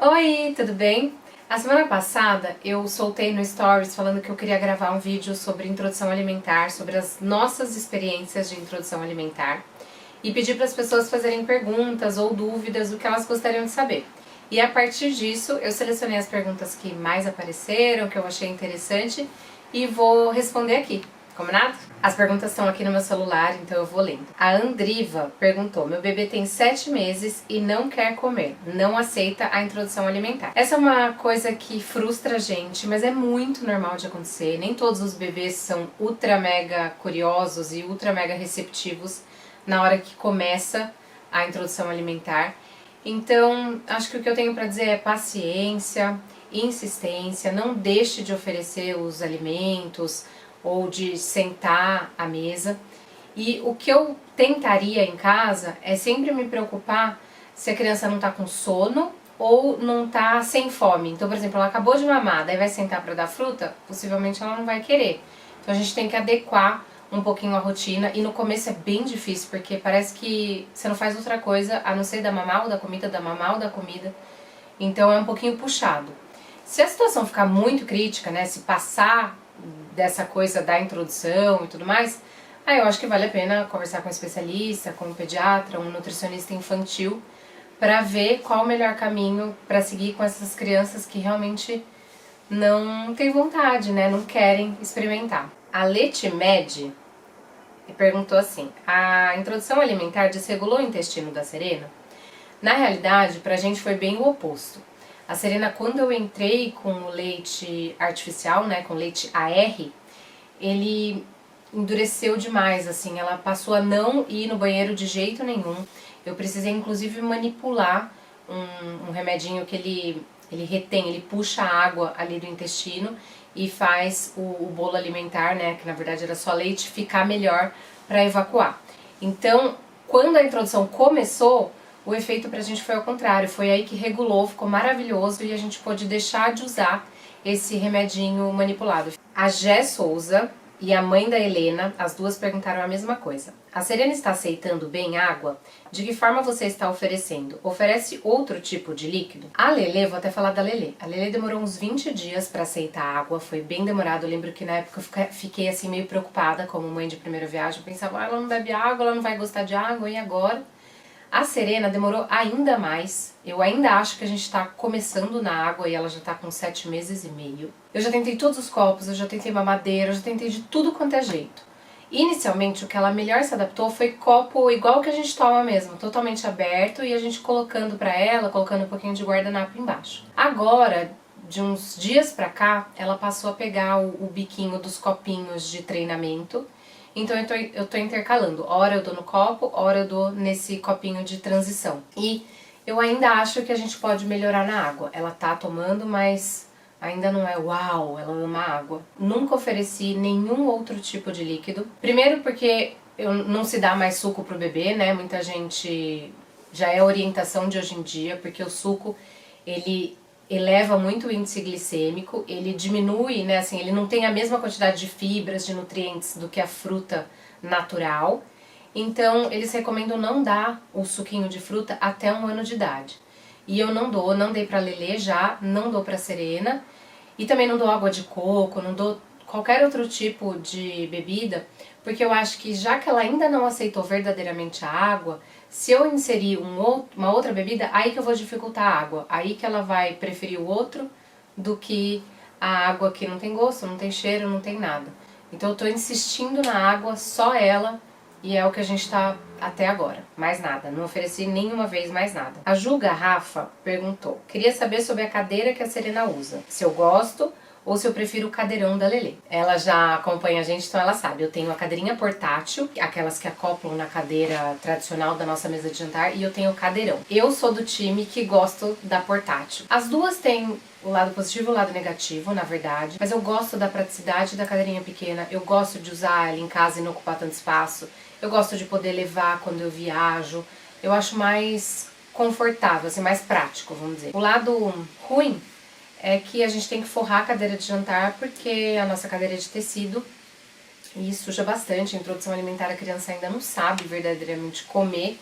Oi, tudo bem? A semana passada eu soltei no Stories falando que eu queria gravar um vídeo sobre introdução alimentar, sobre as nossas experiências de introdução alimentar e pedi para as pessoas fazerem perguntas ou dúvidas do que elas gostariam de saber. E a partir disso eu selecionei as perguntas que mais apareceram, que eu achei interessante e vou responder aqui. Combinado? As perguntas estão aqui no meu celular, então eu vou lendo. A Andriva perguntou: meu bebê tem 7 meses e não quer comer, não aceita a introdução alimentar. Essa é uma coisa que frustra a gente, mas é muito normal de acontecer. Nem todos os bebês são ultra mega curiosos e ultra mega receptivos na hora que começa a introdução alimentar. Então, acho que o que eu tenho para dizer é paciência, insistência, não deixe de oferecer os alimentos ou de sentar à mesa. E o que eu tentaria em casa é sempre me preocupar se a criança não está com sono ou não está sem fome. Então, por exemplo, ela acabou de mamar, daí vai sentar para dar fruta, possivelmente ela não vai querer. Então a gente tem que adequar um pouquinho a rotina, e no começo é bem difícil, porque parece que você não faz outra coisa a não ser dar mamar ou da comida, dar mamar ou da comida. Então é um pouquinho puxado. Se a situação ficar muito crítica, né, se passar dessa coisa da introdução e tudo mais, aí eu acho que vale a pena conversar com um especialista, com um pediatra, um nutricionista infantil, para ver qual o melhor caminho para seguir com essas crianças que realmente não têm vontade, né, não querem experimentar. A Letimed perguntou assim: a introdução alimentar desregulou o intestino da Serena? Na realidade, pra gente foi bem o oposto. A Serena, quando eu entrei com o leite artificial, né, com leite AR, ele endureceu demais, assim, ela passou a não ir no banheiro de jeito nenhum. Eu precisei, inclusive, manipular um remedinho que ele retém, ele puxa a água ali do intestino e faz o bolo alimentar, né, que na verdade era só leite, ficar melhor para evacuar. Então, quando a introdução começou, o efeito pra gente foi ao contrário, foi aí que regulou, ficou maravilhoso e a gente pôde deixar de usar esse remedinho manipulado. A Gé Souza e a mãe da Helena, as duas perguntaram a mesma coisa. A Serena está aceitando bem água? De que forma você está oferecendo? Oferece outro tipo de líquido? A Lelê, vou até falar da Lelê. A Lelê demorou uns 20 dias para aceitar água, foi bem demorado. Eu lembro que na época eu fiquei assim meio preocupada como mãe de primeira viagem. Eu pensava, ela não bebe água, ela não vai gostar de água, e agora? A Serena demorou ainda mais. Eu ainda acho que a gente tá começando na água e ela já tá com 7 meses e meio. Eu já tentei todos os copos, eu já tentei mamadeira, eu já tentei de tudo quanto é jeito. Inicialmente, o que ela melhor se adaptou foi copo igual que a gente toma mesmo, totalmente aberto, e a gente colocando pra ela, colocando um pouquinho de guardanapo embaixo. Agora, de uns dias pra cá, ela passou a pegar o biquinho dos copinhos de treinamento. Então eu tô intercalando, hora eu dou no copo, hora eu dou nesse copinho de transição. E eu ainda acho que a gente pode melhorar na água. Ela tá tomando, mas ainda não é uau, ela ama água. Nunca ofereci nenhum outro tipo de líquido. Primeiro porque não se dá mais suco pro bebê, né? Muita gente já é orientação de hoje em dia, porque o suco ele eleva muito o índice glicêmico, ele diminui, né, assim, ele não tem a mesma quantidade de fibras, de nutrientes do que a fruta natural. Então, eles recomendam não dar o suquinho de fruta até 1 ano de idade. E eu não dei pra Lelê já, não dou pra Serena, e também não dou água de coco, não dou qualquer outro tipo de bebida, porque eu acho que já que ela ainda não aceitou verdadeiramente a água, se eu inserir uma outra bebida, aí que eu vou dificultar a água, aí que ela vai preferir o outro do que a água que não tem gosto, não tem cheiro, não tem nada. Então eu tô insistindo na água, só ela, e é o que a gente tá até agora. Mais nada, não ofereci nenhuma vez mais nada. A Ju Garrafa perguntou: queria saber sobre a cadeira que a Serena usa, se eu gosto ou se eu prefiro o cadeirão da Lelê. Ela já acompanha a gente, então ela sabe. Eu tenho a cadeirinha portátil, aquelas que acoplam na cadeira tradicional da nossa mesa de jantar, e eu tenho o cadeirão. Eu sou do time que gosto da portátil. As duas têm o lado positivo e o lado negativo, na verdade, mas eu gosto da praticidade da cadeirinha pequena, eu gosto de usar ela em casa e não ocupar tanto espaço, eu gosto de poder levar quando eu viajo, eu acho mais confortável, assim, mais prático, vamos dizer. O lado ruim é que a gente tem que forrar a cadeira de jantar porque a nossa cadeira é de tecido e suja bastante. A introdução alimentar, a criança ainda não sabe verdadeiramente comer,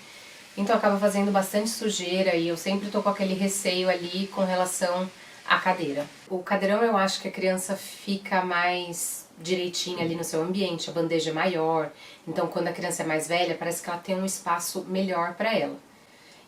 então acaba fazendo bastante sujeira e eu sempre tô com aquele receio ali com relação à cadeira. O cadeirão eu acho que a criança fica mais direitinha ali no seu ambiente, a bandeja é maior, então quando a criança é mais velha parece que ela tem um espaço melhor para ela.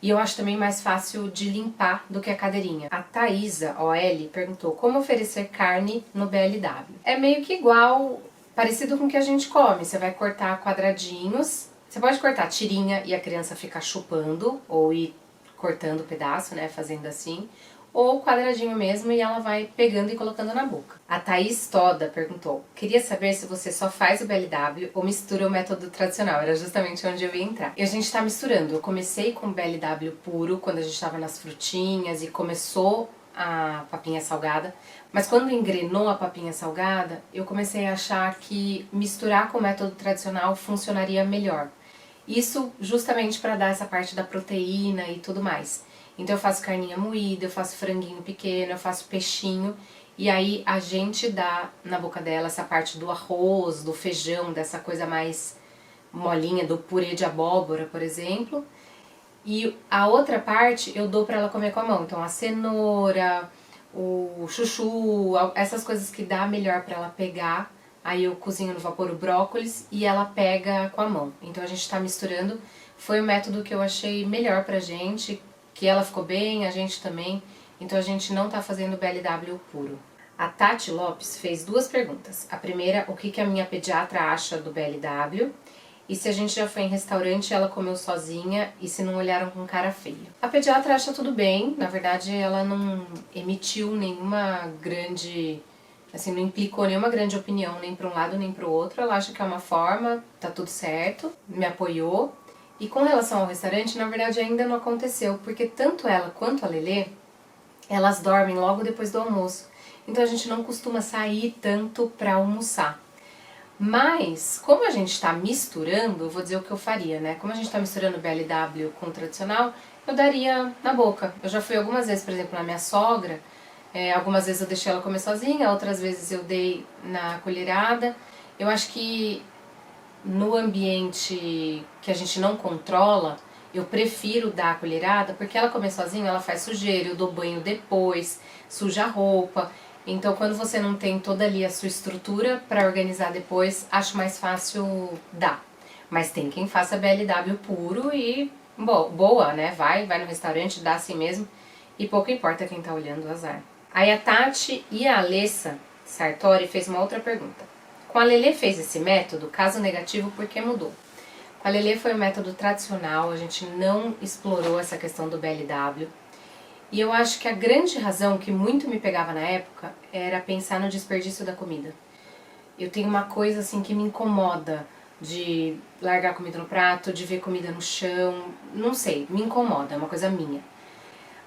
E eu acho também mais fácil de limpar do que a cadeirinha. A Thaisa, OL, perguntou como oferecer carne no BLW. É meio que igual, parecido com o que a gente come. Você vai cortar quadradinhos, você pode cortar tirinha e a criança ficar chupando, ou ir cortando o pedaço, né, fazendo assim, ou quadradinho mesmo e ela vai pegando e colocando na boca. A Thaís Toda perguntou, queria saber se você só faz o BLW ou mistura o método tradicional, era justamente onde eu ia entrar. E a gente tá misturando, eu comecei com o BLW puro, quando a gente tava nas frutinhas e começou a papinha salgada, mas quando engrenou a papinha salgada, eu comecei a achar que misturar com o método tradicional funcionaria melhor. Isso justamente para dar essa parte da proteína e tudo mais. Então eu faço carninha moída, eu faço franguinho pequeno, eu faço peixinho e aí a gente dá na boca dela essa parte do arroz, do feijão, dessa coisa mais molinha, do purê de abóbora, por exemplo. E a outra parte eu dou para ela comer com a mão. Então a cenoura, o chuchu, essas coisas que dá melhor para ela pegar. Aí eu cozinho no vapor o brócolis e ela pega com a mão. Então a gente tá misturando. Foi o método que eu achei melhor pra gente, que ela ficou bem, a gente também. Então a gente não tá fazendo BLW puro. A Tati Lopes fez duas perguntas. A primeira, o que a minha pediatra acha do BLW? E se a gente já foi em restaurante, ela comeu sozinha e se não olharam com cara feia. A pediatra acha tudo bem, na verdade ela não emitiu nenhuma grande, assim, não implicou nenhuma grande opinião, nem para um lado nem para o outro. Ela acha que é uma forma, tá tudo certo, me apoiou. E com relação ao restaurante, na verdade ainda não aconteceu, porque tanto ela quanto a Lelê, elas dormem logo depois do almoço. Então a gente não costuma sair tanto para almoçar. Mas, como a gente está misturando, eu vou dizer o que eu faria, né? Como a gente está misturando o BLW com o tradicional, eu daria na boca. Eu já fui algumas vezes, por exemplo, na minha sogra, algumas vezes eu deixei ela comer sozinha, outras vezes eu dei na colherada. Eu acho que no ambiente que a gente não controla, eu prefiro dar a colherada, porque ela comer sozinha, ela faz sujeira, eu dou banho depois, suja a roupa. Então, quando você não tem toda ali a sua estrutura para organizar depois, acho mais fácil dar. Mas tem quem faça BLW puro e boa, né? Vai no restaurante, dá assim mesmo e pouco importa quem tá olhando o azar. Aí a Tati e a Alessa Sartori fez uma outra pergunta. Com a Lelê fez esse método, caso negativo, por que mudou? Com a Lelê foi o método tradicional, a gente não explorou essa questão do BLW. E eu acho que a grande razão que muito me pegava na época era pensar no desperdício da comida. Eu tenho uma coisa assim que me incomoda de largar comida no prato, de ver comida no chão, não sei, me incomoda, é uma coisa minha.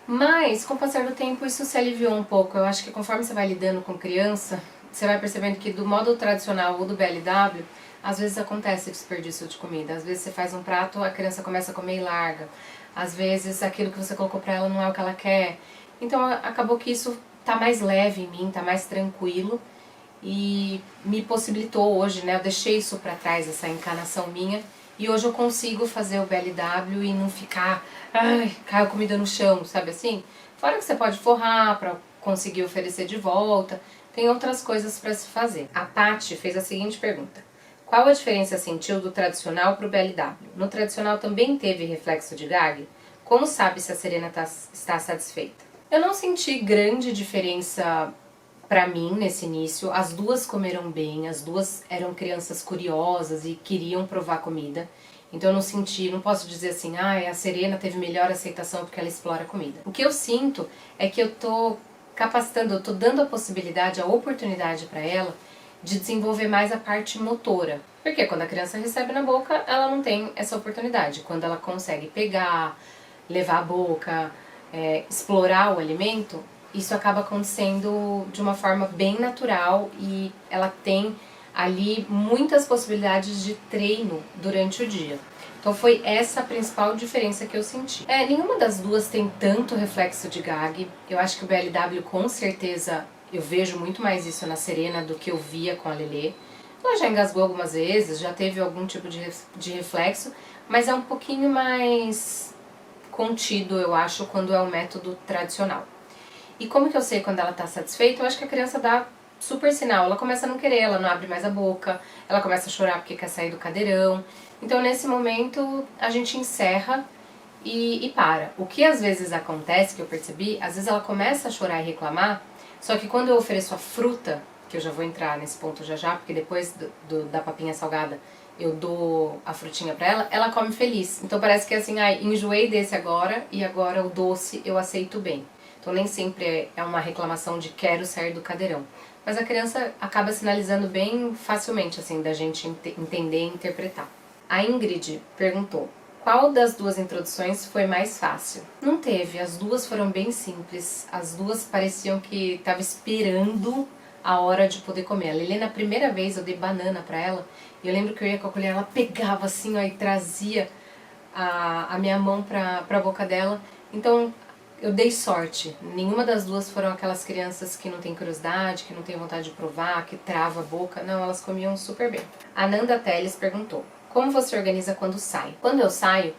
Mas com o passar do tempo isso se aliviou um pouco. Eu acho que conforme você vai lidando com criança, você vai percebendo que do modo tradicional ou do BLW, às vezes acontece desperdício de comida. Às vezes você faz um prato, a criança começa a comer e larga. Às vezes aquilo que você colocou pra ela não é o que ela quer. Então acabou que isso tá mais leve em mim, tá mais tranquilo e me possibilitou hoje, né? Eu deixei isso pra trás, essa encanação minha, e hoje eu consigo fazer o BLW e não ficar, ai, caiu comida no chão, sabe assim? Fora que você pode forrar pra conseguir oferecer de volta, tem outras coisas pra se fazer. A Paty fez a seguinte pergunta. Qual a diferença sentiu do tradicional para o BLW? No tradicional também teve reflexo de gag? Como sabe se a Serena está satisfeita? Eu não senti grande diferença pra mim nesse início. As duas comeram bem, as duas eram crianças curiosas e queriam provar comida. Então eu não senti, não posso dizer assim, a Serena teve melhor aceitação porque ela explora a comida. O que eu sinto é que eu tô capacitando, eu tô dando a possibilidade, a oportunidade para ela de desenvolver mais a parte motora. Porque quando a criança recebe na boca, ela não tem essa oportunidade. Quando ela consegue pegar, levar à boca, explorar o alimento, isso acaba acontecendo de uma forma bem natural e ela tem ali muitas possibilidades de treino durante o dia. Então foi essa a principal diferença que eu senti. Nenhuma das duas tem tanto reflexo de gag. Eu acho que o BLW com certeza eu vejo muito mais isso na Serena do que eu via com a Lelê. Ela já engasgou algumas vezes, já teve algum tipo de reflexo, mas é um pouquinho mais contido, eu acho, quando é o método tradicional. E como que eu sei quando ela tá satisfeita? Eu acho que a criança dá super sinal, ela começa a não querer, ela não abre mais a boca, ela começa a chorar porque quer sair do cadeirão. Então nesse momento a gente encerra e para. O que às vezes acontece, que eu percebi, às vezes ela começa a chorar e reclamar, só que quando eu ofereço a fruta, que eu já vou entrar nesse ponto já já, porque depois da papinha salgada eu dou a frutinha pra ela, ela come feliz. Então parece que é assim, ai, enjoei desse agora e agora o doce eu aceito bem. Então nem sempre é uma reclamação de quero sair do cadeirão. Mas a criança acaba sinalizando bem facilmente, assim, da gente entender e interpretar. A Ingrid perguntou: qual das duas introduções foi mais fácil? Não teve, as duas foram bem simples. As duas pareciam que estava esperando a hora de poder comer. A Lelê, na primeira vez, eu dei banana pra ela. E eu lembro que eu ia com a colher, ela pegava assim, ó, e trazia a minha mão pra boca dela. Então, eu dei sorte. Nenhuma das duas foram aquelas crianças que não tem curiosidade, que não tem vontade de provar, que trava a boca. Não, elas comiam super bem. A Nanda Teles perguntou: como você organiza quando sai? Quando eu saio,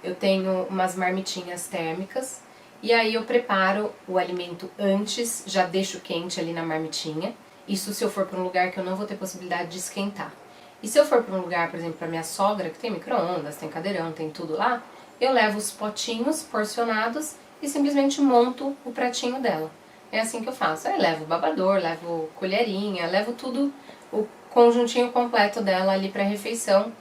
eu tenho umas marmitinhas térmicas e aí eu preparo o alimento antes, já deixo quente ali na marmitinha. Isso se eu for para um lugar que eu não vou ter possibilidade de esquentar. E se eu for para um lugar, por exemplo, para minha sogra, que tem micro-ondas, tem cadeirão, tem tudo lá, eu levo os potinhos porcionados e simplesmente monto o pratinho dela. É assim que eu faço. Aí levo o babador, levo colherinha, levo tudo, o conjuntinho completo dela ali para refeição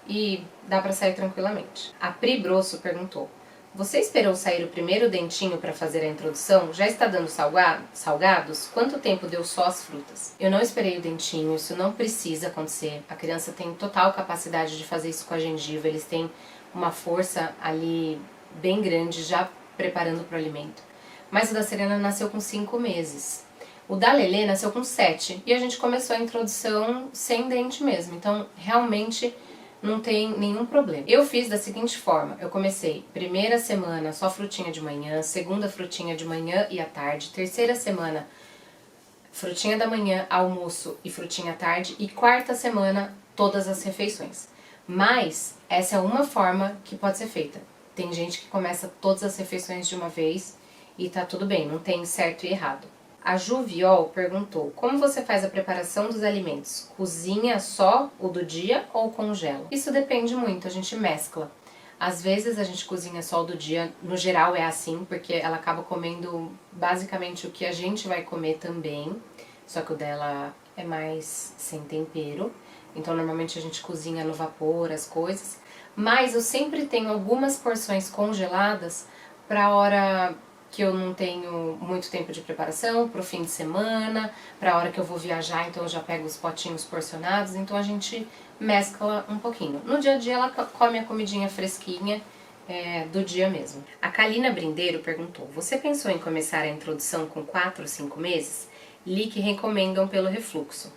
e dá pra sair tranquilamente. A Pri Brosso perguntou: você esperou sair o primeiro dentinho para fazer a introdução? Já está dando salgados? Quanto tempo deu só as frutas? Eu não esperei o dentinho, isso não precisa acontecer. A criança tem total capacidade de fazer isso com a gengiva, eles têm uma força ali bem grande já preparando para o alimento. Mas o da Serena nasceu com 5 meses. O da Lelê nasceu com 7 e a gente começou a introdução sem dente mesmo, então realmente não tem nenhum problema. Eu fiz da seguinte forma: eu comecei primeira semana só frutinha de manhã, segunda frutinha de manhã e à tarde, terceira semana frutinha da manhã, almoço e frutinha à tarde, e quarta semana todas as refeições. Mas essa é uma forma que pode ser feita. Tem gente que começa todas as refeições de uma vez e tá tudo bem, não tem certo e errado. A Ju Viol perguntou: como você faz a preparação dos alimentos? Cozinha só o do dia ou congela? Isso depende muito, a gente mescla. Às vezes a gente cozinha só o do dia, no geral é assim, porque ela acaba comendo basicamente o que a gente vai comer também, só que o dela é mais sem tempero, então normalmente a gente cozinha no vapor as coisas, mas eu sempre tenho algumas porções congeladas para a hora que eu não tenho muito tempo de preparação, pro fim de semana, pra hora que eu vou viajar, então eu já pego os potinhos porcionados, então a gente mescla um pouquinho. No dia a dia ela come a comidinha fresquinha do dia mesmo. A Kalina Brindeiro perguntou: você pensou em começar a introdução com 4 ou 5 meses? Li que recomendam pelo refluxo.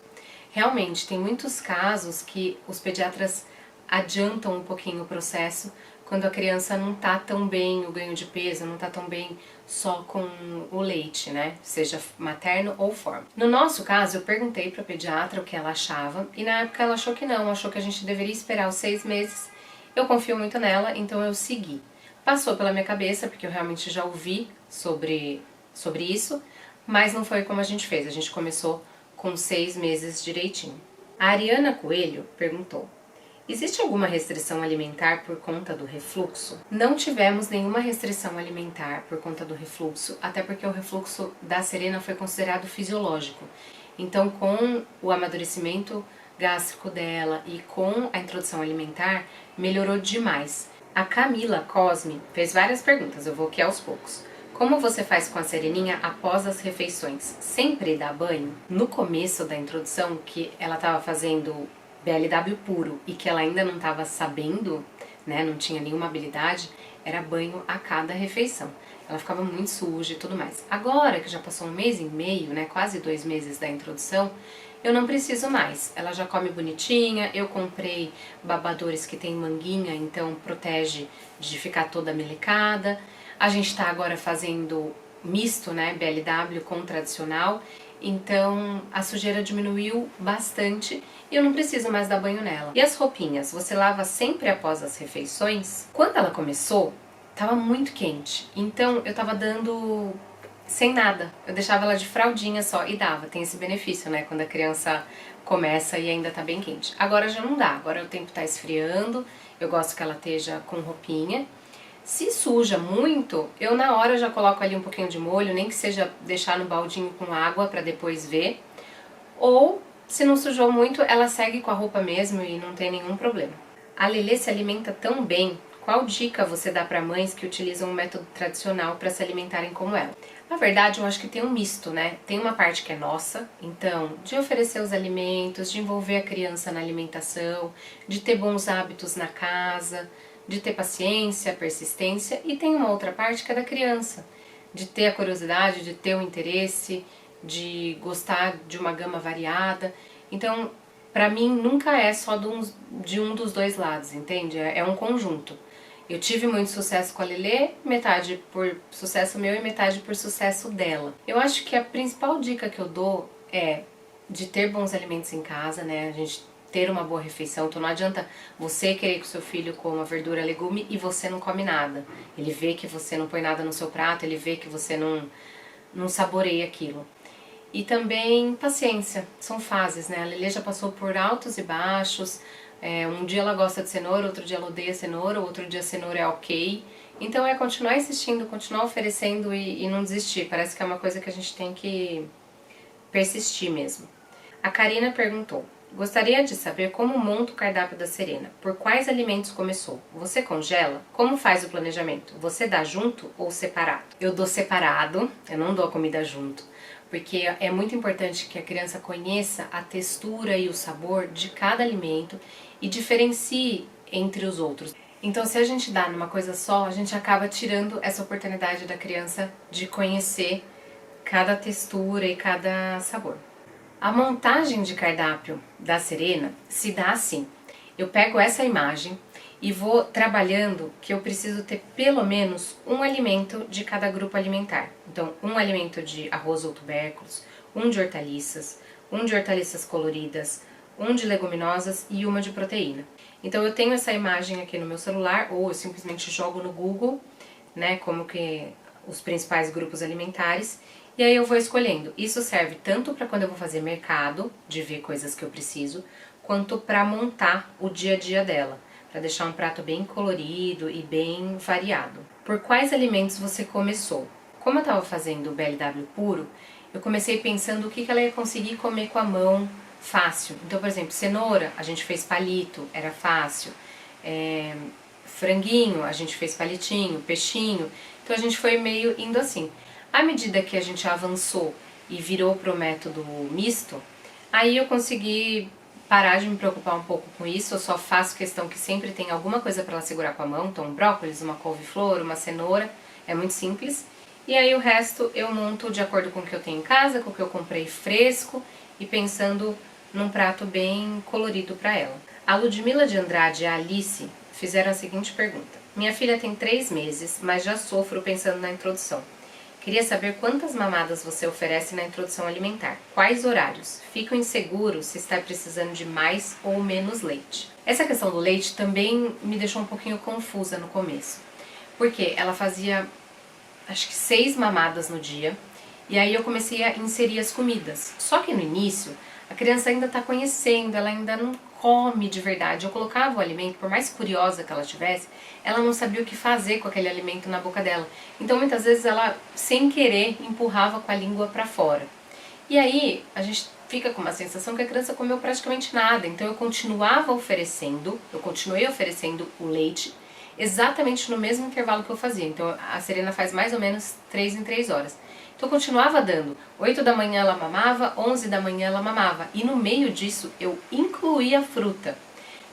Realmente, tem muitos casos que os pediatras adiantam um pouquinho o processo quando a criança não tá tão bem, o ganho de peso não tá tão bem só com o leite, né? Seja materno ou forma. No nosso caso, eu perguntei pra pediatra o que ela achava e na época ela achou que não, achou que a gente deveria esperar os 6 meses. Eu confio muito nela, então eu segui. Passou pela minha cabeça, porque eu realmente já ouvi sobre isso, mas não foi como a gente fez. A gente começou com 6 meses direitinho. A Ariana Coelho perguntou: existe alguma restrição alimentar por conta do refluxo? Não tivemos nenhuma restrição alimentar por conta do refluxo, até porque o refluxo da Serena foi considerado fisiológico. Então, com o amadurecimento gástrico dela e com a introdução alimentar, melhorou demais. A Camila Cosme fez várias perguntas, eu vou aqui aos poucos. Como você faz com a Sereninha após as refeições? Sempre dá banho? No começo da introdução, que ela estava fazendo BLW puro e que ela ainda não estava sabendo, né, não tinha nenhuma habilidade, era banho a cada refeição. Ela ficava muito suja e tudo mais. Agora que já passou 1 mês e meio, né, quase 2 meses da introdução, eu não preciso mais. Ela já come bonitinha, eu comprei babadores que tem manguinha, então protege de ficar toda melecada. A gente tá agora fazendo misto, né, BLW com tradicional, Então a sujeira diminuiu bastante e eu não preciso mais dar banho nela. E as roupinhas, você lava sempre após as refeições? Quando ela começou, tava muito quente, então eu tava dando sem nada. Eu deixava ela de fraldinha só e dava. Tem esse benefício, né? Quando a criança começa e ainda tá bem quente. Agora já não dá, agora o tempo tá esfriando, eu gosto que ela esteja com roupinha. Se suja muito, eu na hora já coloco ali um pouquinho de molho, nem que seja deixar no baldinho com água pra depois ver. Ou, se não sujou muito, ela segue com a roupa mesmo e não tem nenhum problema. A Lelê se alimenta tão bem. Qual dica você dá para mães que utilizam o método tradicional para se alimentarem como ela? Na verdade, eu acho que tem um misto, né? Tem uma parte que é nossa, então, de oferecer os alimentos, de envolver a criança na alimentação, de ter bons hábitos na casa, de ter paciência, persistência, e tem uma outra parte que é da criança, de ter a curiosidade, de ter o interesse, de gostar de uma gama variada. Então, pra mim, nunca é só de um dos dois lados, entende? É um conjunto. Eu tive muito sucesso com a Lelê, metade por sucesso meu e metade por sucesso dela. Eu acho que a principal dica que eu dou é de ter bons alimentos em casa, né? A gente ter uma boa refeição. Então não adianta você querer que o seu filho coma verdura, legume e você não come nada. Ele vê que você não põe nada no seu prato, ele vê que você não saboreia aquilo. E também paciência, são fases, né? A Lelê já passou por altos e baixos, um dia ela gosta de cenoura, outro dia ela odeia cenoura, outro dia a cenoura é ok. Então é continuar insistindo, continuar oferecendo e não desistir. Parece que é uma coisa que a gente tem que persistir mesmo. A Karina perguntou: gostaria de saber como monta o cardápio da Serena. Por quais alimentos começou? Você congela? Como faz o planejamento? Você dá junto ou separado? Eu dou separado, eu não dou a comida junto, porque é muito importante que a criança conheça a textura e o sabor de cada alimento e diferencie entre os outros. Então, se a gente dá numa coisa só, a gente acaba tirando essa oportunidade da criança de conhecer cada textura e cada sabor. A montagem de cardápio da Serena se dá assim. Eu pego essa imagem e vou trabalhando que eu preciso ter pelo menos um alimento de cada grupo alimentar. Então, um alimento de arroz ou tubérculos, um de hortaliças coloridas, um de leguminosas e uma de proteína. Então eu tenho essa imagem aqui no meu celular, ou eu simplesmente jogo no Google, né, como que os principais grupos alimentares, e aí eu vou escolhendo. Isso serve tanto para quando eu vou fazer mercado, de ver coisas que eu preciso, quanto para montar o dia a dia dela, para deixar um prato bem colorido e bem variado. Por quais alimentos você começou? Como eu estava fazendo o BLW puro, eu comecei pensando o que ela ia conseguir comer com a mão fácil. Então, por exemplo, cenoura, a gente fez palito, era fácil. Franguinho, a gente fez palitinho, peixinho. Então a gente foi meio indo assim. À medida que a gente avançou e virou pro método misto, aí eu consegui parar de me preocupar um pouco com isso. Eu só faço questão que sempre tem alguma coisa para ela segurar com a mão. Então, um brócolis, uma couve-flor, uma cenoura, é muito simples. E aí o resto eu monto de acordo com o que eu tenho em casa, com o que eu comprei fresco e pensando num prato bem colorido para ela. A Ludmila de Andrade e a Alice fizeram a seguinte pergunta: minha filha tem 3 meses, mas já sofro pensando na introdução. Queria saber quantas mamadas você oferece na introdução alimentar. Quais horários? Fico inseguro se está precisando de mais ou menos leite. Essa questão do leite também me deixou um pouquinho confusa no começo. Porque ela fazia, acho que 6 mamadas no dia, e aí eu comecei a inserir as comidas. Só que no início, a criança ainda está conhecendo, ela ainda não come de verdade. Eu colocava o alimento, por mais curiosa que ela tivesse, ela não sabia o que fazer com aquele alimento na boca dela. Então muitas vezes ela, sem querer, empurrava com a língua para fora. E aí a gente fica com uma sensação que a criança comeu praticamente nada. Então eu continuei oferecendo o leite exatamente no mesmo intervalo que eu fazia. Então a Serena faz mais ou menos 3 em 3 horas. Então eu continuava dando. 8 da manhã ela mamava, 11 da manhã ela mamava. E no meio disso eu incluía fruta.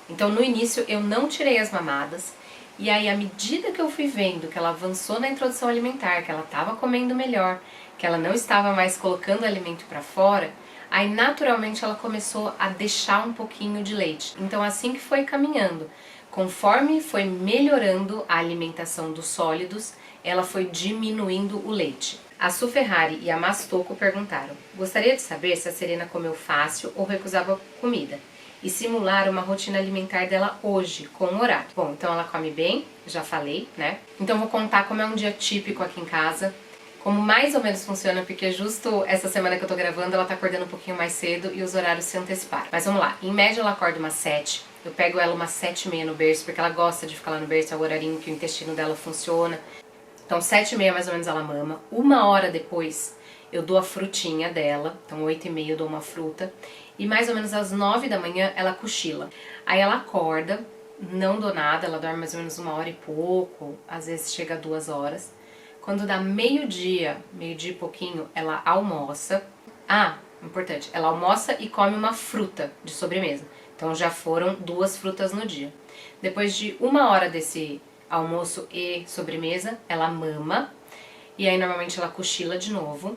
Então no início eu não tirei as mamadas. E aí à medida que eu fui vendo que ela avançou na introdução alimentar, que ela estava comendo melhor, que ela não estava mais colocando alimento para fora, aí naturalmente ela começou a deixar um pouquinho de leite. Então assim que foi caminhando, conforme foi melhorando a alimentação dos sólidos, ela foi diminuindo o leite. A Su Ferrari e a Mastoco perguntaram: gostaria de saber se a Serena comeu fácil ou recusava comida e simular uma rotina alimentar dela hoje, com o horário. Bom, então ela come bem, já falei, né? Então vou contar como é um dia típico aqui em casa, como mais ou menos funciona, porque justo essa semana que eu tô gravando ela tá acordando um pouquinho mais cedo e os horários se anteciparam. Mas vamos lá, em média ela acorda umas 7, eu pego ela umas 7h30 no berço, porque ela gosta de ficar lá no berço, é o horarinho que o intestino dela funciona. Então 7h30 mais ou menos ela mama, 1 hora depois eu dou a frutinha dela, então 8h30 eu dou uma fruta, e mais ou menos às 9 da manhã ela cochila. Aí ela acorda, não dou nada, ela dorme mais ou menos 1 hora e pouco, às vezes chega a 2 horas. Quando dá meio-dia e pouquinho, ela almoça. Ah, importante, ela almoça e come uma fruta de sobremesa. Então já foram 2 frutas no dia. Depois de 1 hora desse almoço e sobremesa, ela mama. E aí normalmente ela cochila de novo.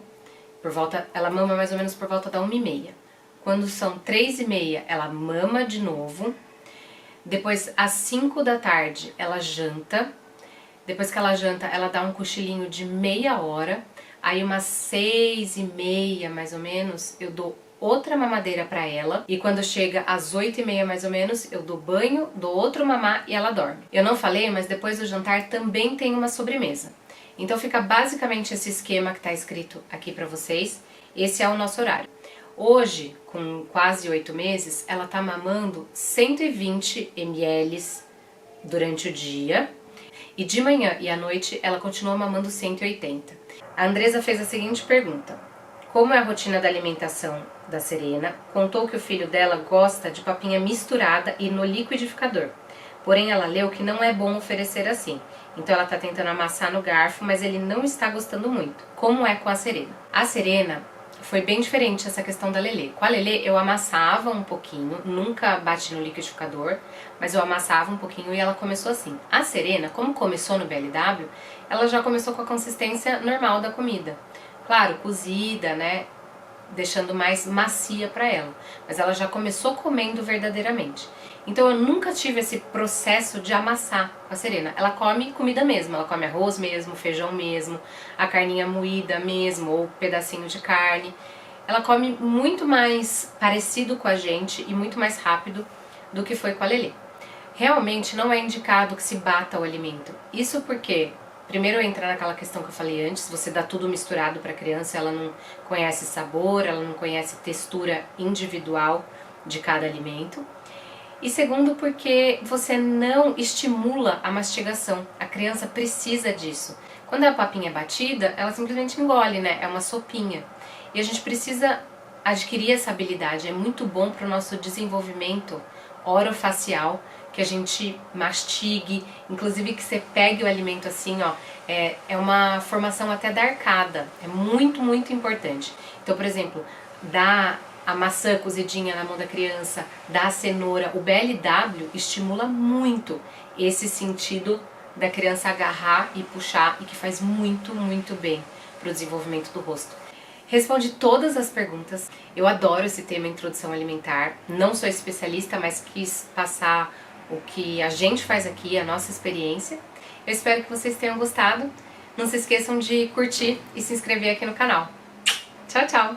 Ela mama mais ou menos por volta da 1h30. Quando são 3h30, ela mama de novo. Depois, às 5 da tarde, ela janta. Depois que ela janta, ela dá um cochilinho de meia hora. Aí umas 6h30, mais ou menos, eu dou outra mamadeira pra ela. E quando chega às 8h30, mais ou menos, eu dou banho, dou outro mamar e ela dorme. Eu não falei, mas depois do jantar também tem uma sobremesa. Então fica basicamente esse esquema que tá escrito aqui pra vocês. Esse é o nosso horário. Hoje, com quase 8 meses, ela tá mamando 120 ml durante o dia. E de manhã e à noite ela continua mamando 180. A Andresa fez a seguinte pergunta: como é a rotina da alimentação da Serena? Contou que o filho dela gosta de papinha misturada e no liquidificador. Porém ela leu que não é bom oferecer assim. Então ela tá tentando amassar no garfo, mas ele não está gostando muito. Como é com a Serena? A Serena foi bem diferente essa questão da Lelê. Com a Lelê eu amassava um pouquinho, nunca bati no liquidificador, mas eu amassava um pouquinho e ela começou assim. A Serena, como começou no BLW, ela já começou com a consistência normal da comida. Claro, cozida, né, deixando mais macia pra ela, mas ela já começou comendo verdadeiramente. Então eu nunca tive esse processo de amassar com a Serena. Ela come comida mesmo, ela come arroz mesmo, feijão mesmo, a carninha moída mesmo, ou pedacinho de carne. Ela come muito mais parecido com a gente e muito mais rápido do que foi com a Lelê. Realmente não é indicado que se bata o alimento. Isso porque, primeiro entra naquela questão que eu falei antes, você dá tudo misturado para a criança, ela não conhece sabor, ela não conhece textura individual de cada alimento. E segundo, porque você não estimula a mastigação. A criança precisa disso. Quando a papinha é batida, ela simplesmente engole, né? É uma sopinha. E a gente precisa adquirir essa habilidade. É muito bom para o nosso desenvolvimento orofacial, que a gente mastigue, inclusive que você pegue o alimento assim, ó. É uma formação até da arcada. É muito, muito importante. Então, por exemplo, dá a maçã cozidinha na mão da criança, dá a cenoura. O BLW estimula muito esse sentido da criança agarrar e puxar e que faz muito, muito bem para o desenvolvimento do rosto. Respondi todas as perguntas. Eu adoro esse tema introdução alimentar. Não sou especialista, mas quis passar o que a gente faz aqui, a nossa experiência. Eu espero que vocês tenham gostado. Não se esqueçam de curtir e se inscrever aqui no canal. Tchau, tchau!